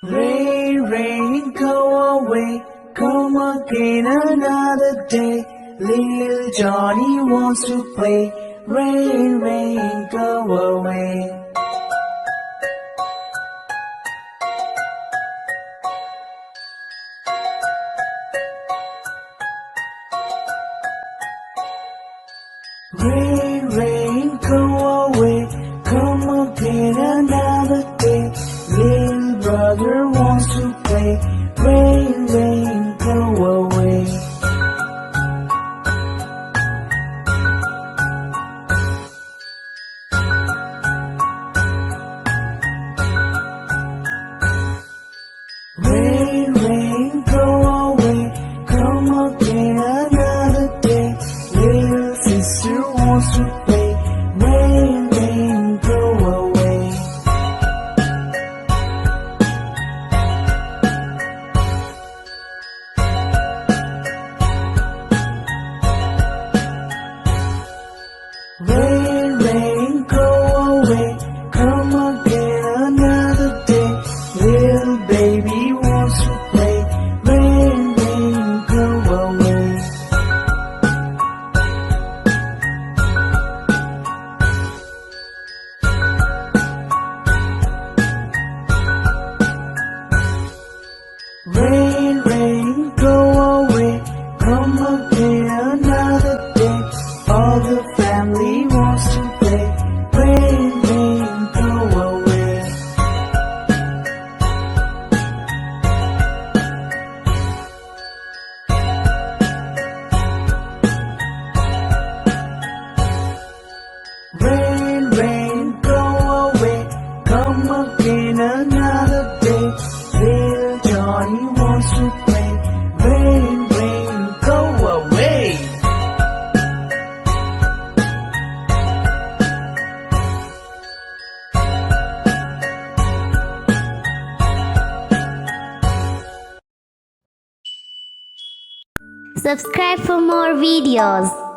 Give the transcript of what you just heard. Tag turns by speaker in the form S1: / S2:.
S1: Rain, rain, go away, come again another day. Little Johnny wants to play. Rain, rain, go away. Rain, rain, go away, come again another day. Little brother wants to play. Rain, rain, go away. Rain, rain, go away, come again another day. Little sister wants to play. Rain, rain, go away. Rain, rain, go away, come again another day. Little baby wants to play. Rain, rain, go away. Rain, rain, go away, come again another day. All the family wants to play. Rain, rain, go away. Rain, rain, go away, come again another day. Little Johnny wants to play. Rain, rain, go away.
S2: Subscribe for more videos.